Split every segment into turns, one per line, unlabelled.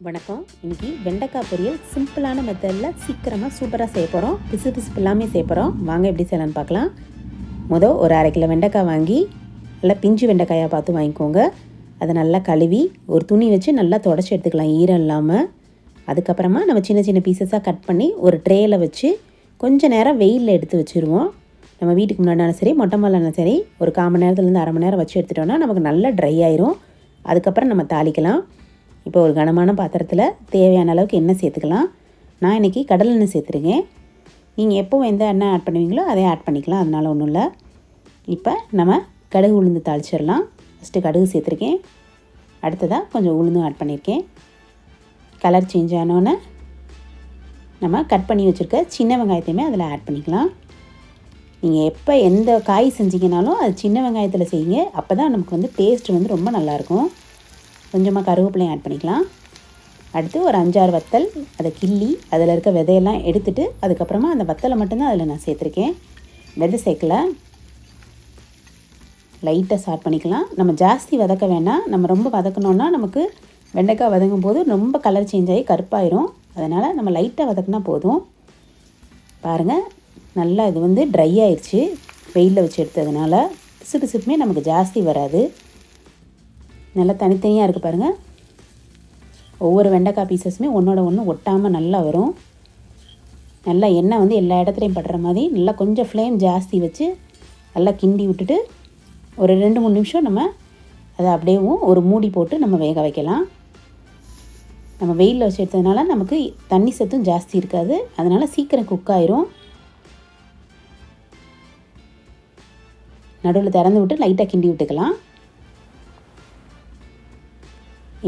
வணக்கம். இன்றைக்கி வெண்டைக்காய் பொரியல் சிம்பிளான மெத்தடில் சீக்கிரமாக சூப்பராக செய்ய போகிறோம். பிசு எல்லாமே செய்ய போகிறோம். வாங்க எப்படி செய்யலான்னு பார்க்கலாம். ஒரு அரை கிலோ வெண்டைக்காய் வாங்கி நல்லா பிஞ்சு வெண்டைக்காயாக பார்த்து வாங்கிக்கோங்க. அதை நல்லா கழுவி ஒரு துணி வச்சு நல்லா தொடச்சி எடுத்துக்கலாம், ஈரம் இல்லாமல். அதுக்கப்புறமா நம்ம சின்ன சின்ன பீசஸாக கட் பண்ணி ஒரு ட்ரேயில் வச்சு கொஞ்சம் நேரம் வெயிலில் எடுத்து வச்சுருவோம். நம்ம வீட்டுக்கு முன்னாடினாலும் சரி, மொட்டை மாலைனாலும் சரி, ஒரு 1/4 மணி நேரத்துலேருந்து அரை மணி நேரம் வச்சு எடுத்துட்டோன்னா நமக்கு நல்லா ட்ரை ஆயிரும். அதுக்கப்புறம் நம்ம தாளிக்கலாம். இப்போ ஒரு கனமான பாத்திரத்தில் தேவையான அளவுக்கு எண்ணெய் சேர்த்துக்கலாம். நான் இன்றைக்கி கடலெண்ணெய் சேர்த்துருக்கேன். நீங்கள் எப்போவும் எந்த எண்ணெய் ஆட் பண்ணுவீங்களோ அதே ஆட் பண்ணிக்கலாம், அதனால் ஒன்றும் இல்லை. இப்போ நம்ம கடுகு உளுந்து தாளிச்சிடலாம். ஃபஸ்ட்டு கடுகு சேர்த்துருக்கேன். அடுத்ததாக கொஞ்சம் உளுந்தும் ஆட் பண்ணியிருக்கேன். கலர் சேஞ்ச் ஆனோன்னே நம்ம கட் பண்ணி வச்சுருக்க சின்ன வெங்காயத்தையுமே அதில் ஆட் பண்ணிக்கலாம். நீங்கள் எப்போ எந்த காய் செஞ்சிங்கனாலும் அது சின்ன வெங்காயத்தில் செய்யுங்க. அப்போ தான் நமக்கு டேஸ்ட் ரொம்ப நல்லாயிருக்கும். கொஞ்சமாக கருவேப்பிலையும் ஆட் பண்ணிக்கலாம். அடுத்து ஒரு 5-6 வத்தல், அதை கிள்ளி அதில் இருக்க விதையெல்லாம் எடுத்துகிட்டு அதுக்கப்புறமா அந்த வத்தலை மட்டும்தான் அதில் நான் சேர்த்துருக்கேன். விதை சேர்க்கலை. லைட்டாக ஸ்டார்ட் பண்ணிக்கலாம். நம்ம ஜாஸ்தி வதக்க வேண்டாம். நம்ம ரொம்ப வதக்கணுன்னா நமக்கு வெண்டைக்காய் வதங்கும் போது ரொம்ப கலர் சேஞ்ச் ஆகி கருப்பாயிரும். அதனால் நம்ம லைட்டாக வதக்கினா போதும். பாருங்கள், நல்லா இது ட்ரை ஆயிடுச்சு. வெயிலில் வச்சு எடுத்ததுனால பிசுப்புமே நமக்கு ஜாஸ்தி வராது. நல்லா தனித்தனியாக இருக்குது பாருங்கள். ஒவ்வொரு வெண்டைக்காய் பீசஸுமே ஒன்றோட ஒன்று ஒட்டாமல் நல்லா வரும். நல்லா எண்ணெய் எல்லா இடத்துலையும் படுற மாதிரி நல்லா கொஞ்சம் ஃப்ளேம் ஜாஸ்தி வச்சு நல்லா கிண்டி விட்டுட்டு ஒரு 2-3 நிமிஷம் நம்ம அதை அப்படியேவும் ஒரு மூடி போட்டு நம்ம வேக வைக்கலாம். நம்ம வெயிலில் வச்சு எடுத்ததுனால நமக்கு தண்ணி சத்தும் ஜாஸ்தி இருக்காது. அதனால் சீக்கிரம் குக் ஆயிரும். நடுவில் திறந்து விட்டு லைட்டாக கிண்டி விட்டுக்கலாம்.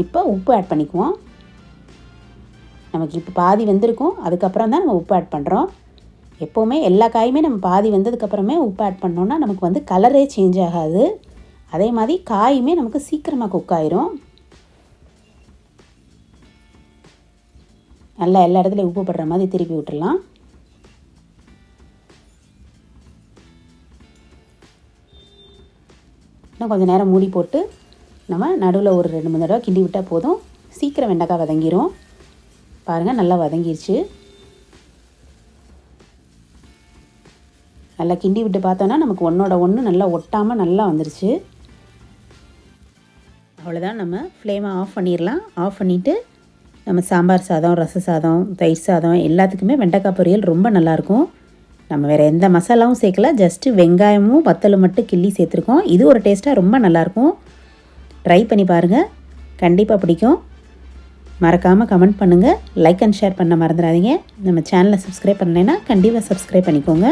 இப்போ உப்பு ஆட் பண்ணிக்குவோம். நமக்கு இப்போ பாதி வெந்திருக்கும். அதுக்கப்புறம் தான் நம்ம உப்பு ஆட் பண்ணுறோம். எப்போவுமே எல்லா காயுமே நம்ம பாதி வெந்ததுக்கப்புறமே உப்பு ஆட் பண்ணோன்னா நமக்கு கலரே சேஞ்ச் ஆகாது. அதே மாதிரி காயுமே நமக்கு சீக்கிரமாக குக் ஆயிரும். நல்லா எல்லா இடத்துலையும் உப்பு படுற மாதிரி திருப்பி விட்டுடலாம். இன்னும் கொஞ்சம் நேரம் மூடி போட்டு நம்ம நடுவில் ஒரு 2-3 தடவை கிண்டி விட்டால் போதும். சீக்கிரம் வெண்டைக்காய் வதங்கிரும். பாருங்கள், நல்லா வதங்கிருச்சு. நல்லா கிண்டி விட்டு பார்த்தோன்னா நமக்கு ஒன்றோட ஒன்று நல்லா ஒட்டாமல் நல்லா வந்துருச்சு. அவ்வளோதான், நம்ம ஃப்ளேமை ஆஃப் பண்ணிடலாம். ஆஃப் பண்ணிவிட்டு நம்ம சாம்பார் சாதம், ரச சாதம், தயிர் சாதம் எல்லாத்துக்குமே வெண்டைக்காய் பொரியல் ரொம்ப நல்லாயிருக்கும். நம்ம வேறு எந்த மசாலாவும் சேர்க்கல. ஜஸ்ட்டு வெங்காயமும் வத்தலும் மட்டும் கிள்ளி சேர்த்துருக்கோம். இது ஒரு டேஸ்ட்டாக ரொம்ப நல்லாயிருக்கும். ட்ரை பண்ணி பாருங்கள், கண்டிப்பாக பிடிக்கும். மறக்காமல் கமெண்ட் பண்ணுங்கள். லைக் அண்ட் ஷேர் பண்ண மறந்துடாதீங்க. நம்ம சேனலை சப்ஸ்கிரைப் பண்ணலைன்னா கண்டிப்பாக சப்ஸ்கிரைப் பண்ணிக்கோங்க.